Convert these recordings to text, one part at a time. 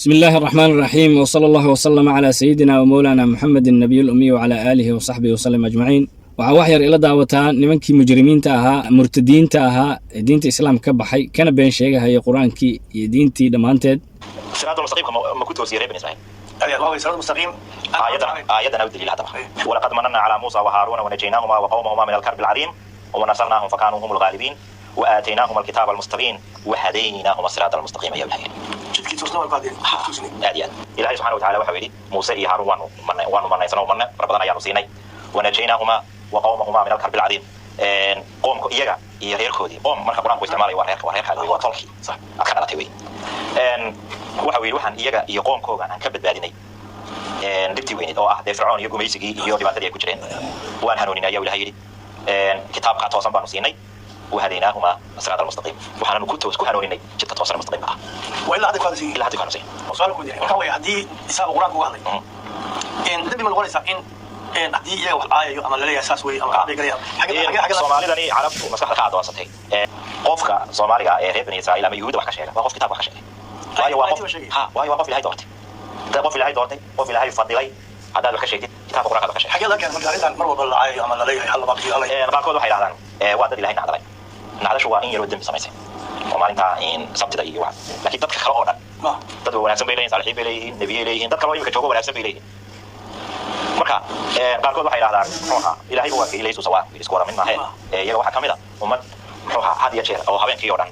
بسم الله الرحمن الرحيم وصلى الله وسلم على سيدنا ومولانا محمد النبي الأمي وعلى آله وصحبه وسلم أجمعين. waxaa wax yar ila daawataa nimankii mujrimiinta ahaa murtadiinta ahaa diinta islaamka ka baxay kana been sheegay quraankii iyo diintii dhamaanteed siraadul mustaqim ma ku toosiyay reebin ismaaciil الله يسرد مستقيم آياتنا ودليل هذا ولقد مننا على موسى وهارون ونجيناهما وقومهما من الكرب العظيم ونصرناهم فكانوا هم الغالبين وآتيناهم الكتاب المستبين وهديناهم الصراط المستقيم يا إلهي جدك توصلوا بعدين إلهي سبحانه وتعالى وحويدي موسى هارون ومن يسنوا من ربنا يا نصيني ونجيناهما وقومهما من الكرب العظيم قوم إيجا يغير كودي قوم مركب قرآن واستعمالي وهير هذا هو طلقي صح أكثر على تيوي وحوي وحن إيجا يقوم كوجا عن كبد باديني دبتي ويني أو أحد فرعون يقوم يسقي يودي بعد ذلك كجرين وأن هنوني يا ولهيدي كتاب قاطع صنبا نصيني وهديناهما الصراط المستقيم وحنا نكتب وسكو هنوني جت توصل المستقيم وإلا هذا كان زين إلا هذا كان زين وسؤال كودي كوي هدي يساب قرآن كوجا إن دبي من الغريب إن هدي إيه والآية أما لا أساس وي أما عبي قريب حاجة Soomaali dani carabtu maskaxda ka adoonsatay qofka Soomaaliga ee reer Bani Israa'iil ama Yuhuud wax ka sheegay waa qof kitaab wax ka sheegay waayo qof Ilaahay doortay qof Ilaahay doortay qof Ilaahay fadilay hadaad wax ka sheegtid kitaabka quraanka wax ka sheegay حاجة لكن من قريبان مرة والله آية أما لا يحل باقي الله qaarkood waxay yiraahdaan waa dad Ilaahay nacdalay nacdashu waa in yar dambi samaysay oo maalinta in sabtida iyo wax laakiin dadka kale oo dhan dad wanaagsan bay leeyihiin saalixiin bay leeyihiin nabiye leeyihiin dad kale oo imika joogo wanaagsan bay leeyihiin marka qaarkood waxay yiraahdaan ruuxa Ilaahay waa Ilaahay soo sawaa isku wada mid maahay iyaga waxa kamid ah ummad ruuxa had iyo jeer oo habeenkii oo dhan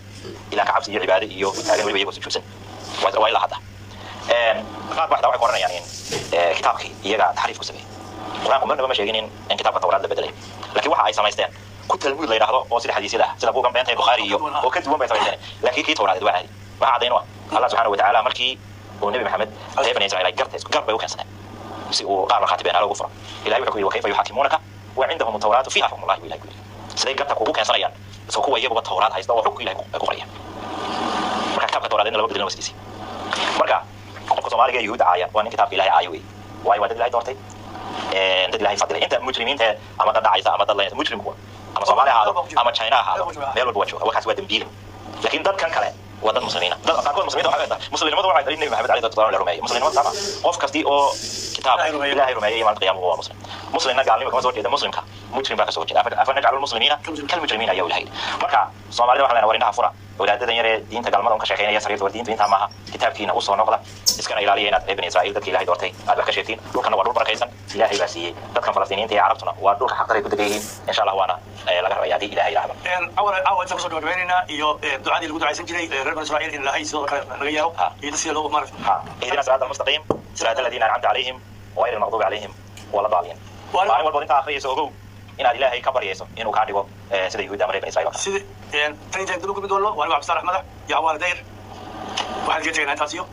ila ka cabsi iyo cibaado iyo taagan waliba iyagu sujuudsan waa ila hada qaar waxay qoranayaan in kitaabkii iyaga taxriif ku sameeyay quraanku marnaba ma sheegin in kitaabka tawraad la bedelay laakiin waxa ay samaysteen ku talmuud la yiraahdo oo sida xadiisada sida buugan beentay Bukhari iyo oo ka duwan bay samaysteen laakiin kii tawraad waa caadi waxa cadeynaa Allah subhanahu wa ta'ala markii oo nabi Maxamed reer Bani Israa'iil garb bay u keensanay si uu qaar khatibeen ala ugu furo ilaahay wuxuu yiri kayfa yuhakimunaka wa indahum at-tawrat fiha hukm Allah ilaahay siday garta kugu keensanayaan soo kuwa iyagu tawraad haysta oo xukun ilaahay ku qoraya marka kitaabka tawraadina laba bedel wasiisi marka qofka Soomaaliga Yuhuud aaya waa in kitaabka ilaahay aayo way dad ilaahay doortay dad ilaahay fadilay inta mujrimiinta ama dad dhacaysa ama dad la mujrimku ama Soomaali ahaado ama China ahaado meel walba waxa waa dambiil laakiin dad kan kale ودن مسلمين دل قاركود مسلمين وحاجة مسلمين ما دليل النبي محمد عليه الصلاة والسلام الرمية مسلمين ما طبعا قف كستي أو كتاب إلهي رمية يوم القيامة هو مسلم مسلم نجعل لهم كم زوج إذا مسلم كا مجرم بقى زوج أفنجعل المسلمين كالمجرمين يا ولهي مركا صومالي وحنا ورينا فرع ولاد الدنيا دين تقال ما دون كشيخين يا سرير ودين تين تامها كتاب كينا أوصل نقطة إسكان إلهي هنا ابن إسرائيل تك إلهي دورتي هذا كشيتين لو كانوا ورود بركيسن إلهي بسيه تك فلسطينيين تي عربتنا ودول حق طريق كدقيهم إن شاء الله وانا لقى رأيي إلهي رحمه أول تفسير جوابنا يو دعاء اللي قدوا عايزين كذي رب إسرائيل إن الله يسوع نغيره يدسي له مرة إذن صراط المستقيم صراط الذين أنعمت عليهم غير المغضوب عليهم ولا الضالين وأنا والله أنت آخر يسوعه إن إلهي كبر يسوع إنه كان يقول سيد يهود أمر بني إسرائيل سيد تاني تقولوا بدون الله وأنا عبد الصالح ماذا يا والدير واحد جت هنا تاسيو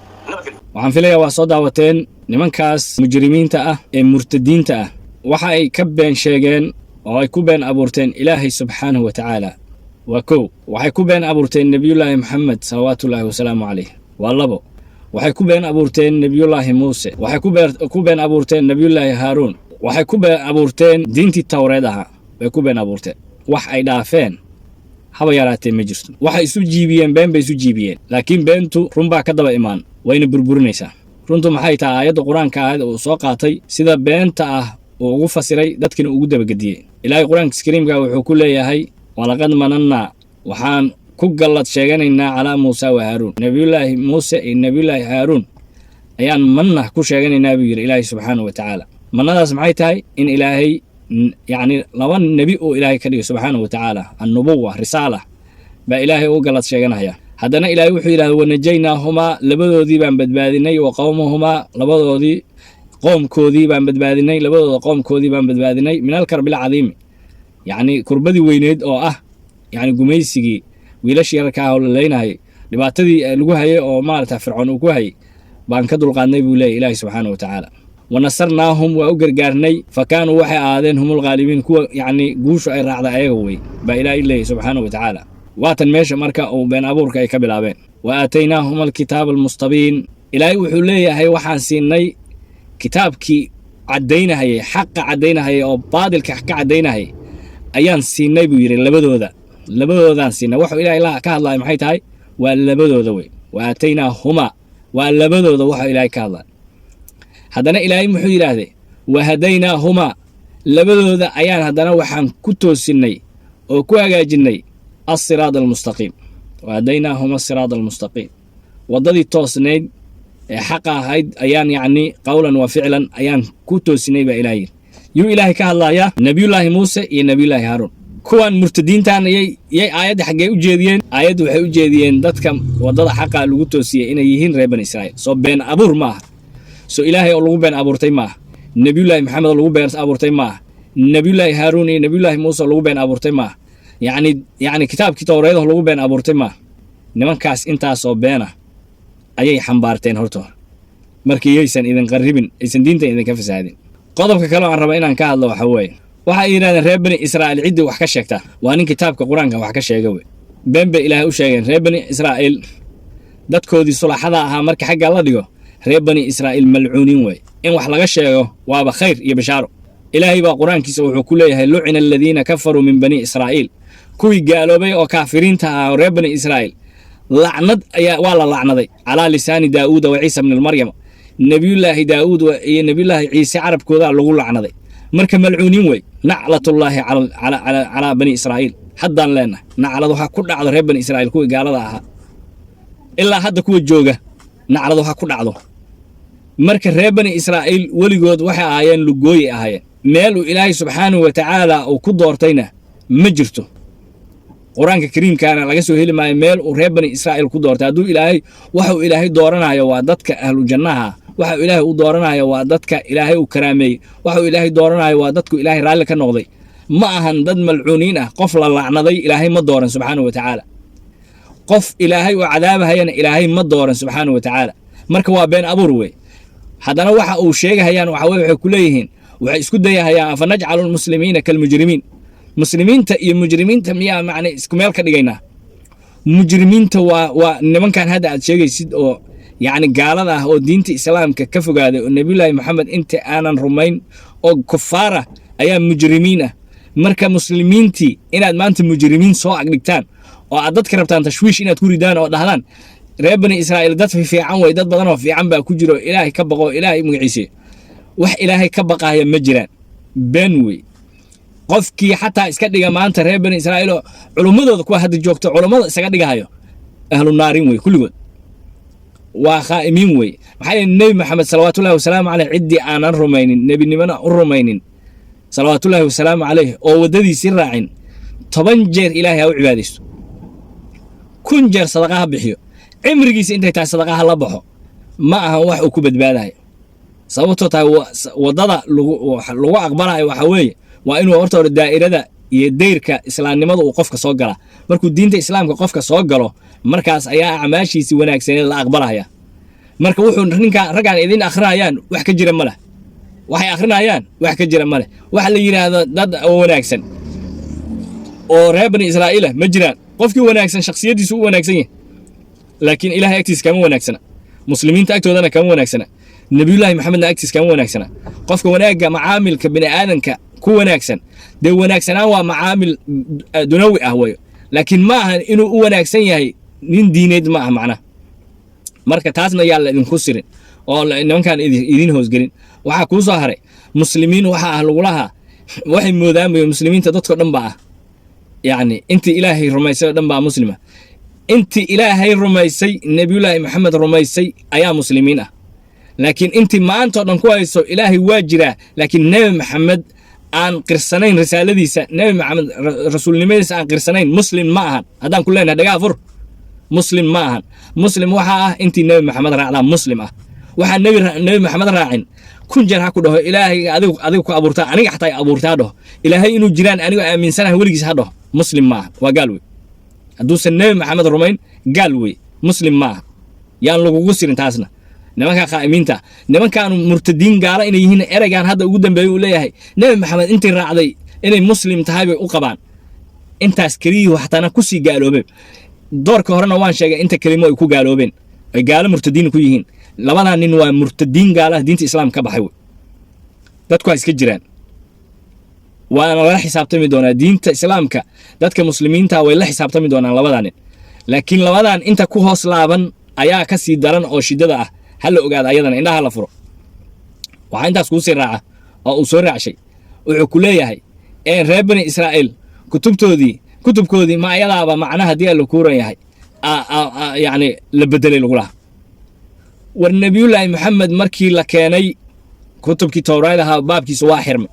waxaan filayaa waa soo daawateen nimankaas mujrimiinta ah ee murtadiinta ah waxa ay ka been sheegeen oo ay ku been abuurteen Ilaahay subhanahu wa ta'ala waa koow waxay ku been abuurteen nabiyullaahi Muhammad sallallahu wa sallam alayhi waa labo waxay ku been abuurteen nabiyullaahi Muuse waxay ku been abuurteen nabiyullaahi Haaruun waxay ku been abuurteen diintii Tawreedaha way ku been abuurteen wax ay dhaafeen haba yaraatee ma jirto waxay isu jiibiyeen been bay isu jiibiyeen laakiin beentu run baa ka daba imaan wayna burburinaysaa runtu maxay tahay aayadda quraanka ah oo soo qaatay sida beenta ah oo ugu fasiray dadkina ugu dabagediyay ilaahay quraanka kariimka wuxuu ku leeyahay walaqad mananna waxaan ku galad sheeganaynaa ala Muusa wa Haaruun nabiyullaahi Muuse iyo nabiyullaahi Haaruun ayaan manna ku sheeganaynaa buu yiri ilaahay subhanahu wa ta'ala manadaas maxay tahay in ilaahay يعني لبن نبي أو إلهي كريم سبحانه وتعالى النبوة رسالة بإلهي أو قلت شيئا هيا هذنا إلهي وحي له ونجيناهما لبدو ذي بان بدبادني وقومهما لبدو ذي قوم كوذي بان بدبادني لبدو قوم كوذي بان بدبادني من الكرب العظيم يعني كربدي وينيد أو يعني قميسي ويلاش يركاه ولا لينهي لبعتدي لجوهي أو مالته فرعون وجوهي بان كدر قاني بولاي إلهي سبحانه وتعالى ونصرناهم وأجرجارني فكانوا وحي آذين هم الغالبين كوا يعني جوش أي رعد أيوي بإله الله سبحانه وتعالى واتن ماشي مركا أو بين أبورك أي كبلابين وآتيناهم الكتاب المستبين إلهي وحوليه هي وحان سيني كتابكي عدينا هي حق عدينا هي أو بادل كحق عدينا هي أيان سيني بيري لبدو ذا سينا وحو إلهي الله كهالله محيط هاي واللبدو ذوي وآتيناهما واللبدو ذو وحا إلهي كهذا هذا إلهي محو إلهي وهديناهما لبدو ذا أيان هذا وحن كتو سني وكوها جني الصراط المستقيم وهديناهما الصراط المستقيم وضدي توسنين حقا هيد أيان يعني قولا وفعلا أيان كتو سني بإلهي يو إلهي كهذا يا نبي الله موسى يا نبي الله هارون كوان مرتدين تان يي آيات حقي وجيدين آيات وحي وجيدين دادكم وضد حقا لغو توسيه إنا يهين ريبان إسرائيل سو بين أبور ماه سو إلهي لغو بين أبورتي ماه نبي الله محمد لغو بين أبورتي ماه نبي الله هارون نبي الله موسى لغو بين أبورتي ماه يعني كتاب كتوريده لغو بين أبورتي ماه نمان كاس انتا سو بينه أيي حنبارتين هرتور مركي ييسان إذن قريبين يسان دينتا إذن كفسادين قضبك كلام عن ربعين كان الله وحوي waxa yiraahdeen reer bani Israa'iil cid wax ka sheegta waa nin kitaabka Quraanka wax ka sheegay beenba Ilaahay u sheegeen reer bani Israa'iil dadkoodii sulaxada ahaa marka xagga la dhigo reer bani Israa'iil malcuunin way in wax laga sheego waaba khayr iyo bishaaro Ilaahay baa Quraankiisa wuxuu ku leeyahay lu'ina alladheena kafaru min bani Israa'iil kuwii gaaloobay oo kaafiriinta ah reer bani Israa'iil lacnad ayaa waa la lacnaday ala lisaani Daawud wa Ciisa ibn Maryam nabiyullaahi Daawud iyo nabiyullaahi Ciisa carabkooda lagu lacnaday marka malcuunin way naclatullaahi ala bani Israa'iil haddaan leena nacladu waxa ku dhacdo reer bani Israa'iil kuwa gaalada aha ilaa hadda kuwa jooga nacladu waxa ku dhacdo marka reer bani Israa'iil waligood waxa aayeen lugooy ahaayeen meel uu Ilaahay subxaanahu wa ta'aala uu ku doortayna ma jirto Quraanka Kariimkaana laga soo heli maayo meel uu reer bani Israa'iil ku doortay haduu Ilaahay waxa uu Ilaahay dooranayo waa dadka ahlu jannaha waxa Ilaahay u dooranayo waa dadka Ilaahay u karaameey waxa Ilaahay dooranayo waa dadku Ilaahay raali ka noqday ma ahan dad malcuuniin ah qof la lacnaday Ilaahay ma dooran subxaanahu wa ta'aala qof Ilaahay oo cadaabahayna Ilaahay ma dooran subxaanahu wa ta'aala marka waa been abuur way hadana waxa uu sheegayaan waxa way ku leeyihiin waxay isku dayahayaan afanajcalul muslimiina kal mujrimiin muslimiinta iyo mujrimiinta miyaa macna isku meel ka dhigaynaa mujrimiinta waa nimankan hadda aad sheegaysid oo يعني قالada ah oo diinta islaamka ka fogaaday oo nabiyullaahi maxamed inta aanan rumayn oo kufaara ayaa mujrimiin ah marka muslimiintii inaad maanta mujrimiin soo agdhigtaan oo aad dadka rabtaan tashwiish inaad ku ridaan oo dhahdaan reer bani Israa'iil dad fiican way dad badan oo fiican baa ku jiro Ilaahay ka baqo Ilaahay magaciisa wax Ilaahay ka baqaya ma jiraan been way qofkii xataa iska dhiga maanta reer bani Israa'iil culumadooda ku hadda joogto culimada isaga dhigahayo ahlu naarin way kulligood وخائمين وي محي النبي محمد صلوات الله وسلامه عليه عدي أنا الرومينين نبي نبنا الرومينين صلوات الله وسلامه عليه أو وددي سراعين تبنجر إلهي أو عبادس كن جر صدقها بحيو عمرقيس انت تاع صدقها لبحو معها وح وكبد بالها صوتو تا وددا لو أقبلها وحوي وإنه أرتو الدائرة ده يديرك إسلام نمض وقفك صقله مركو دين إسلام قفك صقله markaas ayaa acmaashiisi wanaagsan la aqbalaya marka wuxuu ninka ragaan idin akhriyaan wax ka jira mala waxay akhrinayaan wax ka jira mala wax la yiraahdo dad wanaagsan oo reer bani Israa'iil ma jiraan qofkii wanaagsan shakhsiyadiisu u wanaagsan yahay laakiin Ilaahay agtiisa kama wanaagsana muslimiinta agtoodana kama wanaagsana nabiyullaahi maxamedna agtiisa kama wanaagsana qofka wanaaga macaamilka bini aadanka ku wanaagsan de wanaagsanaan waa macaamil dunawi ah way laakiin ma aha inuu u wanaagsan yahay nin diineed ma aha macna marka taasna yaa la idinku sirin oo nimankan idin hoos gelin waxa ku soo haray muslimiin waxa ah lagu lahaa waxay moodaan muslimiinta dadka dhan baa يعني انت إلهي رميسي دنبا مسلمة انت إلهي رميسي نبي الله محمد رميسي أيا مسلمين لكن انت ما انتو دنكويسو إلهي واجرة لكن نبي محمد عن قرصانين رسالة ديسا نبي محمد رسول نميس عن قرصانين مسلم معهن هذا كلنا دقافر مسلم معهن مسلم وحا انت نبي محمد راعنا مسلمة وحا نبي محمد راعن كن جرها كده إلهي أذيك أبورتا أنا حتى أبورتا ده إلهي إنه جيران أنا من سنة ولقيس هذا مسلم معه وقالوا دوس النبي محمد رومين قالوا مسلم معه يعني لو قصير انتاسنا نما كان خائمين تا نما كانوا مرتدين قال إنه هنا إرجان هذا وجودن بيقول ليه نبي محمد أنت راعي إنه مسلم تهاي وقبان أنت عسكري وحتى أنا كسي قالوا بين دور كهرنا وان شيء أنت كلمة يكون قالوا بين قال مرتدين كويهين labada nin waa murtadiin gaalaha diinta islaamka ka baxay dadku ay iska jiraan waana la xisaabtami doonaa diinta islaamka dadka muslimiinta way la xisaabtami doonaan labada nin laakiin labadan inta ku hoos laaban ayaa ka sii daran oo shiddada ah ha la ogaada ayadana indhaha la furo waxaa intaas kuu sii raaca oo uu soo raacshay wuxuu ku leeyahay reer bani israa'iil kutubkoodii ma ayadaaba macnaha haddii la kuuran yahay yacni la bedelay lagu lahaa war nebiyullaahi maxamed markii la keenay kutubkii towraad ahaa baabkiisa waa xirmay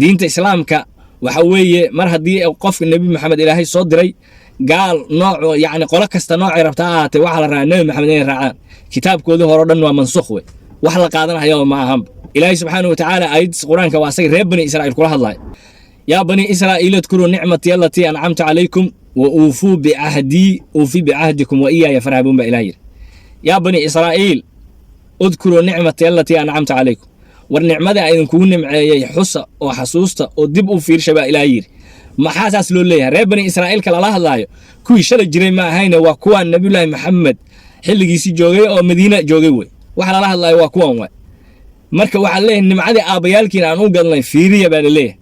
diinta islaamka waxa weeye mar haddii qofka nebi maxamed ilaahay soo diray gaal nooc yacni qolo kasta noocay rabta ha ahaatee waxaa la rabaa nebi maxamed inay raacaan kitaabkoodii hore o dhan waa mansukh wey wax la qaadanaya ma ahanba ilaahay subxaanahu watacaala aayaddiisa qur-aanka waa asaga reer bani israa'iil kula hadlaya yaa bani israa'iil idkuruu nicmatii allatii ancamtu calaykum wa uufuu bicahdikum wa iyaaya farhabuun baa ilaah yidhi yaa bani israa'iil udkuruu nicmatii allatii ancamtu calaykum war nicmadii a idinkugu nimceeyey xusa oo xasuusta oo dib u fiirsha baa ilaah yidhi maxaa saas loo leeyahay reer bani israa'iilka lala hadlaayo kuwii shalay jiray ma ahayne waa kuwaan nebiyullaahi maxamed xilligiisii joogay oo madiina joogay wey waxa lala hadlaayo waa kuwan waay marka waxaa leeyahay nimcadii aabbayaalkiina aan u gadnay fiiriya baa la leeyahay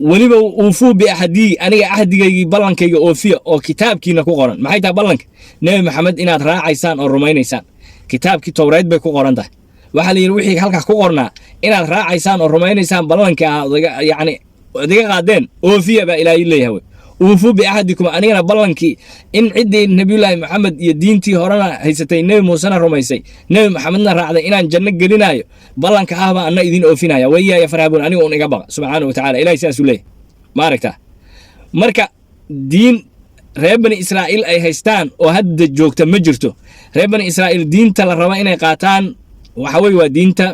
weliba uufuu biaxdii aniga ahdigaygii ballankayga oofiya oo kitaabkiina ku qoran maxay tahay ballanka nebi maxamed inaad raacaysaan oo rumaynaysaan kitaabkii towreed bay ku qoran tahay waxaa la yidhi wixii halkaa ku qornaa inaad raacaysaan oo rumaynaysaan ballankii ahaa yacni adiga qaadeen oofiya baa ilaahay leeyahay wey uufuu biaxdikum anigana ballankii in ciddii nebiyullaahi maxamed iyo diintii horena haysatay nebi muusena rumaysay nebi maxamedna raacday inaan janno gelinaayo ballanka ah baa anna idin oofinaya waiyaaya farhabuun aniga un iga baqa subxaana wa tacala ilahay sidaasuu leeyahay ma aragtaa marka diin reer bani israa'iil ay haystaan oo hadda joogta ma jirto reer bani israa'iil diinta la raba inay qaataan waxa weye waa diinta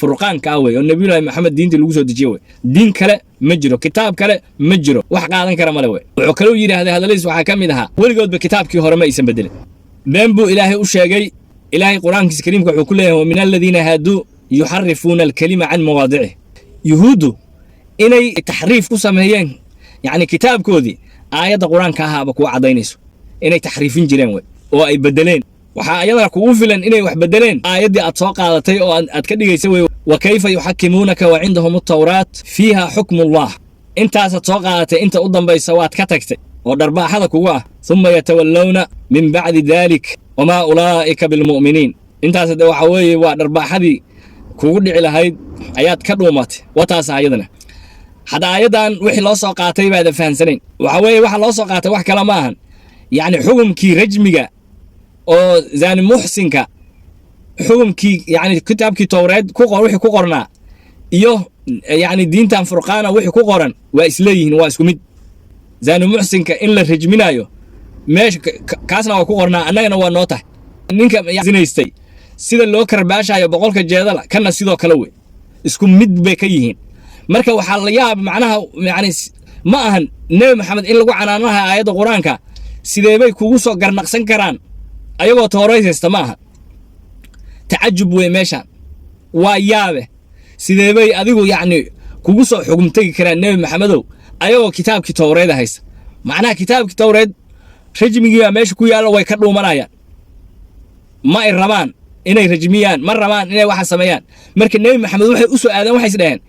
furqaanka ah wey oo nebiyullaahi maxamed diintii lagu soo dejiye wey diin kale ma jiro kitaab kale ma jiro wax qaadan kara male wey wuxuu kaloo yidhaahday hadalladiis waxaa ka mid ahaa weligoodba kitaabkii hore ma aysan bedelin been buu ilaahay u sheegay ilaahay qur-aankiisa kariimka wuxuu ku leeyahay wa min aladiina haaduu yuxarifuuna alkalima can mawaadicih yuhuuddu inay taxriif ku sameeyeen yacni kitaabkoodii aayadda qur-aanka ahaaba kuwa caddaynayso inay taxriifin jireen wey oo ay bedeleen waxaa ayadana kugu filan inay wax bedeleen aayaddii aad soo qaadatay oo aad ka dhigaysa wey wa kayfa yuxakimuunaka wa cindahum altawraat fiiha xukmullah intaasaad soo qaadatay inta u dambaysa waad ka tagtay oo dharbaaxada kugu ah uma yatawallawna min bacdi dalik wamaa ulaa'ika bilmu'miniin intaas de waxa weeye waa dharbaaxadii kugu dhici lahayd ayaad ka dhuumatay wataasa ayadana hadda aayaddan wixii loo soo qaatay baada fahamsanayn waxa weeye waxa loo soo qaatay wax kale ma ahan yacni xukumkii rajmiga oo zaani muxsinka xukumkii yacni kitaabkii towreed wixii ku qornaa iyo yacni diintan furqaana wixii ku qoran waa isleeyihiin waa isku mid zaani muxsinka in la rajminaayo meesha kaasna waa ku qornaa annagana waa noo tahay ninka zinaystay sida loo karbaashaayo boqolka jeedala kana sidoo kale wey isku mid bay ka yihiin marka waxaa la yaaba macnaha yacni ma ahan nebi maxamed in lagu canaanaha aayadda qur-aanka sidee bay kugu soo garnaqsan karaan ayagoo towreed haysta ma aha tacajub wey meeshaan waa yaabe sidee bay adigu yacni kugu soo xugum tegi karaan nebi maxamedow ayagoo kitaabkii towreeda haysta macnaha kitaabkii towreed rajmigii baa meesha ku yaalla way ka dhuumanayaan ma ay rabaan inay rajmiyaan ma rabaan inay waxa sameeyaan marka nebi maxamed waxay u soo aadeen waxay isdhaheen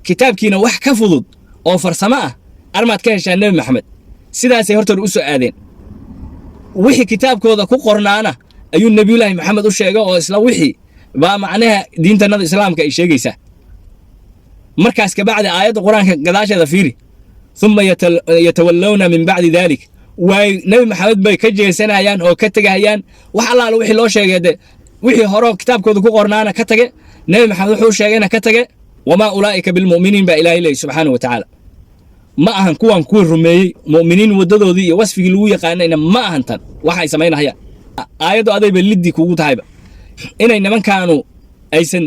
kitaabkiina wax ka fudud oo farsamo ah armaad ka heshaan nebi maxamed sidaasay hortooda u soo aadeen wixii kitaabkooda ku qornaana ayuu nebiyullaahi maxamed u sheegay oo isla wixii baa macnaha diintannada islaamka ay sheegaysaa markaas kabacdi aayadda qur-aanka gadaasheeda fiiri uma yatawallawna min bacdi dalik waay nebi maxamed bay ka jeesanayaan oo ka tegahayaan wax allaala wixii loo sheegay de wixii horeo kitaabkooda ku qornaana ka tage nebi maxamed wuxuu sheegayna ka tage wamaa ulaa'ika bilmu'miniin baa ilaahay leeyay subxaanahu wa tacaala ma ahan kuwan kuwii rumeeyey mu'miniin waddadoodii iyo wasfigii lagu yaqaanayna ma ahan tan wax ay samaynahayaan aayaddu adayba liddii kugu tahayba inay nimankaanu aysan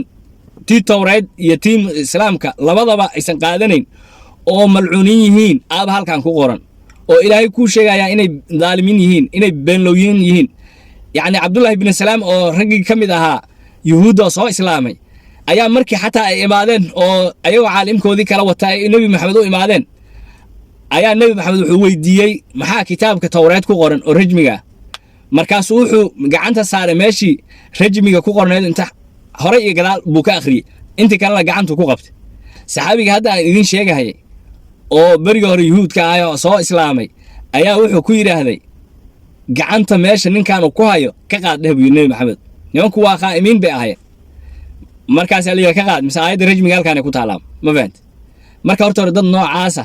tii towreed iyo tii islaamka labadaba aysan qaadanayn oo malcuuniin yihiin aaba halkan ku qoran oo ilaahay kuu sheegayaa inay daalimiin yihiin inay beenlowyiin yihiin yacni cabdullaahi bni salaam oo raggii ka mid ahaa yuhuudda soo islaamay ayaa markii xataa ay imaadeen oo ayagoo caalimkoodii kala wata ay nebi maxamed u imaadeen ayaa nebi maxamed wuxuu weydiiyey maxaa kitaabka towreed ku qoran oo rajmiga ah markaasuu wuxuu gacanta saaray meeshii rajmiga ku qorneed inta hore iyo gadaal buu ka akhriyey intii kalena gacantu ku qabtay saxaabiga hadda aan idin sheegahayay oo beriga hore yuhuudka ah oo soo islaamay ayaa wuxuu ku yidhaahday gacanta meesha ninkaanu ku hayo ka qaad dheh buu nebi maxamed nimanku waa qaa'imiin bay ahaayeen markaas aliga ka qaad mise aayadda rajmiga halkaan ay ku taalaa ma fahanti marka horta hore dad noocaasa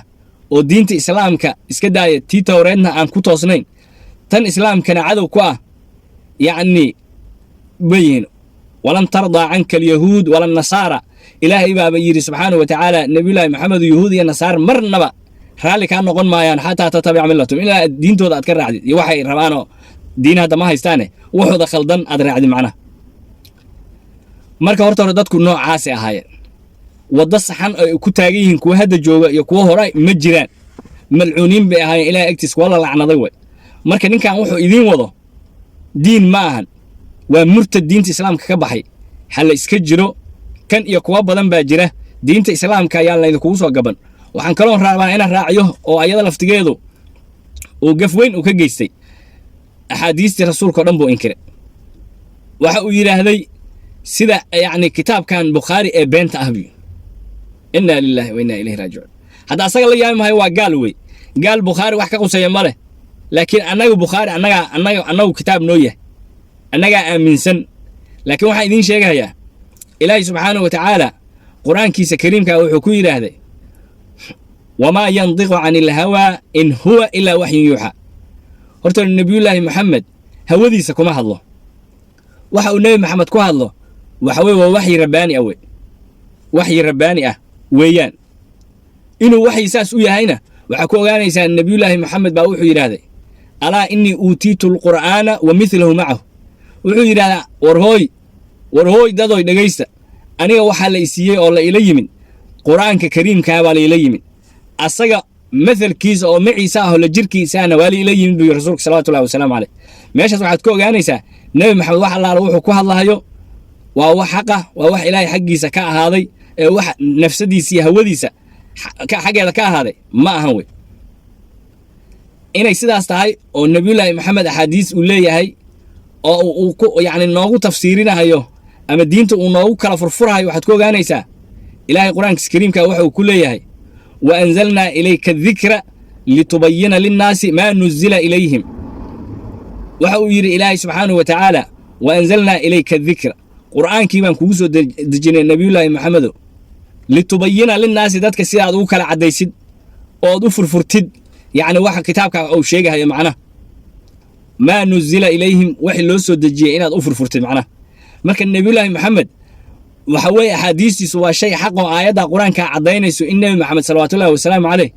oo diinta islaamka iska daaya tii tawreedna aan ku toosnayn tan islaamkana cadow ku ah yacni bayin walan tardaa canka alyahuud wala nasaara ilaahay baaba yidhi subxaana wa tacaala nebiyullaahi maxamed yahuud iyo nasaar marnaba raalli kaa noqon maayaan xataa tatabica millatum ilaa diintooda aad ka raacdid iyo waxay rabaanoo diin hadda ma haystaane waxooda khaldan aad raacdid macnaha marka horta hore dadku noocaasay ahaayeen waddo saxan ay ku taagan yihiin kuwa hadda jooga iyo kuwa hore ma jiraan malcuuniin bay ahaayeen ilaahay agtiis waa la lacnaday way marka ninkan wuxuu idiin wado diin ma ahan waa murtad diinta islaamka ka baxay ha la iska jiro kan iyo kuwa badan baa jira diinta islaamka ayaa laydinkugu soo gaban waxaan kaloo rabaa inaan raaciyo oo ayada laftigeedu uu gaf weyn uu ka geystay axaadiistii rasuulka o dhan buu inkiray waxa uu yidhaahday sida yacni kitaabkan bukhaari ee beenta ah buu innaa lilaahi wa innaa ilayhi raajicuun hadda asaga la yaabi mahayo waa gaal wey gaal bukhaari wax ka quseeya ma leh laakiin annaga bukhaari annagu kitaab noo yahay annagaa aaminsan laakiin waxaan idiin sheegayaa ilaahay subxaanahu wa tacaala qur-aankiisa kariimkaa wuxuu ku yidhaahday wamaa yandiqu cani ilhawaa in huwa ilaa waxyun yuuxa horta nebiyullaahi maxamed hawadiisa kuma hadlo waxa uu nebi maxamed ku hadlo waxa weye waa waxyi rabbaani ah wey waxyi rabbaani ah weeyaan inuu waxyi saas u yahayna waxaa ku ogaanaysaa nebiyullaahi maxamed baa wuxuu yidhaahday alaa innii uutiitu alqur'aana wa midlahu macahu wuxuu yidhahdaa warhooy dadoy dhegaysta aniga waxaa la isiiyey oo la ila yimid qur'aanka kariimkaa baa la ila yimid asaga mathalkiisa oo maciisa ah oo la jirkiisaana waa la ila yimid buu rasuulka salawatullahi wasalaamu caleyh meeshaas waxaad ku ogaanaysaa nebi maxamed wax allaala wuxuu ku hadlahayo waa wax xaqa waa wax ilaahay xaggiisa ka ahaaday ee wax nafsadiisa iyo hawadiisa xaggeeda ka ahaaday ma ahan wey inay sidaas tahay oo nebiyullaahi maxamed axaadiis uu leeyahay oo uu yacni noogu tafsiirinahayo ama diinta uu noogu kala furfurahayo waxaad ku ogaanaysaa ilaahay qur-aankiisa kariimka waxa uu ku leeyahay wa anzalnaa ilayka adikra litubayina linnaasi maa nuzila ilayhim waxa uu yidhi ilaahay subxaanahu wa tacaala wa anzalnaa ilayka adikra qur'aankii baan kugu soo dejinay nebiyullaahi maxamedo litubayina linnaasi dadka sidaad ugu kala caddaysid ood u furfurtid yacni waxa kitaabka uu sheegahayo macnaha maa nuzila ilayhim wixii loo soo dejiyey inaad u furfurtid macnaha marka nebiyullaahi maxamed waxa weeye axaadiistiisu waa shay xaq oo aayadda qur-aanka caddaynayso in nebi maxamed salawaatullaahi wasalaamu caleyh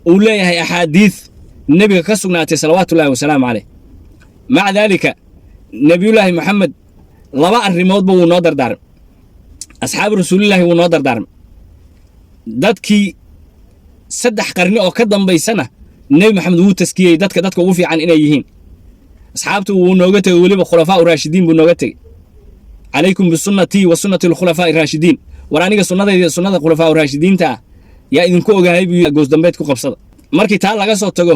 uu leeyahay axaadiis nebiga ka sugnaatay salawaatullaahi wasalaamu caleyh maca daalika nebiyullaahi maxamed laba arrimoodba wuu noo dardaarmay asxaabu rasuulillaahi wuu noo dardaarmay dadkii saddex qarni oo ka dambaysana nebi maxamed wuu taskiyey dadka ugu fiican inay yihiin asxaabtu wuu nooga tegey weliba khulafaa raashidiin buu nooga tegey calaykum bisunnatii wa sunnati alkhulafaa'i raashidiin war aniga sunnadayda sunnada khulafaa raashidiinta ah yaa idinku ogahay buu goosdambeed ku qabsada markii taa laga soo tago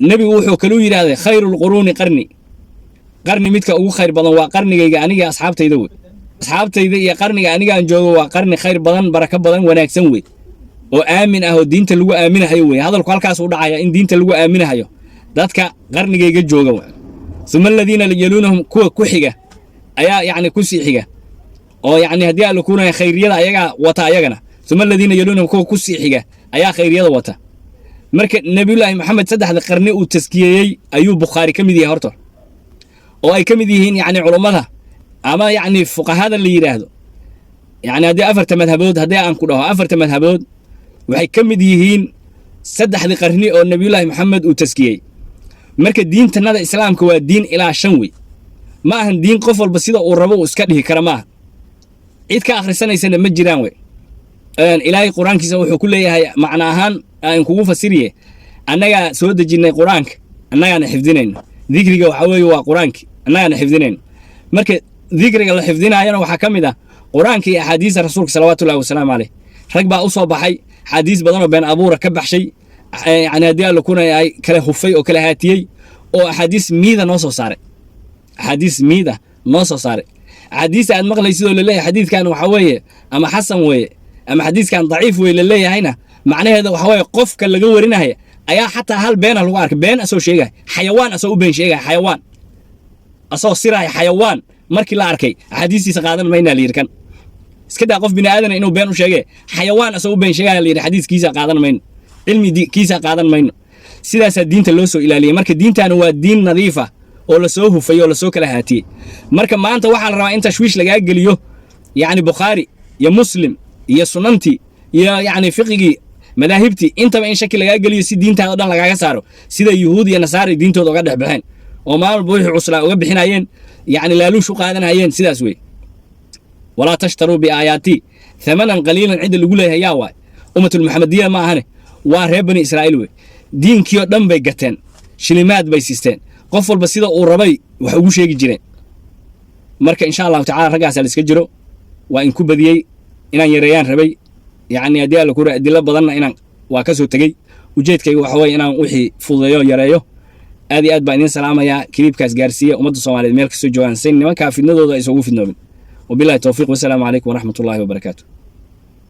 nebigu wuxuu kaluu yidhaahday khayruulquruuni qarni midka ugu khayr badan waa qarnigayga aniga asxaabtayda wey asxaabtayda iyo qarniga anigaan joogo waa qarni khayr badan barako badan wanaagsan wey oo aamin ah oo diinta lagu aaminahayo wey hadalku halkaas u dhacaya in diinta lagu aaminahayo dadka qarnigayga jooga wey uma aladiina yaluunahum kuwa ku xiga ayaa yacni ku sii xiga oo yacni haddii alla kuunaya khayriyada ayagaa wata ayagana uma aladiina yaluunahum kuwa ku sii xiga ayaa khayriyada wata marka nebiyullaahi maxamed saddexda qarni uu taskiyeeyey ayuu bukhaari ka mid yahay horta oo ay ka mid yihiin yacni culummada ama yacni fuqahada la yidhaahdo yacni haddii afarta madhabood haddii aan ku dhaho afarta madhabood waxay ka mid yihiin saddexdii qarni oo nebiyullaahi maxamed uu taskiyey marka diintannada islaamka waa diin ilaa 5 wey ma ahan diin qof walba sida uu rabo uu iska dhihi kara maaha cid ka akhrisanaysana ma jiraan wey ilaahay qur-aankiisa wuxuu ku leeyahay macna ahaan aan kugu fasiriye annagaa soo dejinnay qur-aanka annagaana xifdinayno dikriga waxa weeye waa qur-aanki annagaana xifdinayno marka dikriga la xifdinaayana waxaa ka mid ah qur-aanka iyo axaadiista rasuulka salawaatullahi wasalaamu caleyh rag baa u soo baxay axaadiis badan oo been abuura ka baxshay yacni haddii alla kuna ay kala hufay oo kala haatiyey oo axaadiis miida noo soo saaray axaadiista aad maqlaysidoo laleeyahay xadiidkan waxa weeye ama xasan weeye ama xadiiskan daciif weye laleeyahayna macnaheeda waxa weeye qofka laga warinaya ayaa xataa hal beena lagu arkay been asoo sheegay xayawaan asoo u been sheegay xayawaan asoo siraay xayawaan markii la arkay xadiisiisa qaadan mayna la yirkan iska daa qof bini aadan inuu been u sheegay xayawaan asoo u been sheegay la yiri xadiiskiisa qaadan mayno cilmi kiisa qaadan mayno sidaas diinta loo soo ilaaliyay marka diintaana waa diin nadiif ah oo la soo hufay oo la soo kala haatiyay marka maanta waxa la rabaa in tashwiish laga geliyo yani Bukhari ya Muslim ya sunanti ya yani fiqigi madaahibti intaba in shaki laga geliyo si diintaada dhan lagaga saaro sida yahuud iyo nasaari diintooda uga dhaxbaxeen oo maal buuxi cusla uga bixinayeen yani laaluush u qaadanayeen sidaas way wala tashtaru bi ayati thamanan qalilan cid lagu leeyahay yaa waay ummatul muhammadiyya ma ahane waa reer bani Israa'iil way diinkiyo dhan bay gateen shilimaad bay siisteen qof walba sida uu rabay wax ugu sheegi jireen marka insha Allah ta'ala ragaas la iska jiro waa in ku badiyay inaan yareeyaan rabay يعني هدي الله كورة أدلة بدلنا إن وكسو تجي وجيت كي وحوي إن وحي فضيو يريو هذه أدب إن سلامة يا كريب كاس جارسية ومد الصومالي الملك سجوان سين ما كافي النضوء يسوون في النوم وبالله التوفيق والسلام عليكم ورحمة الله وبركاته.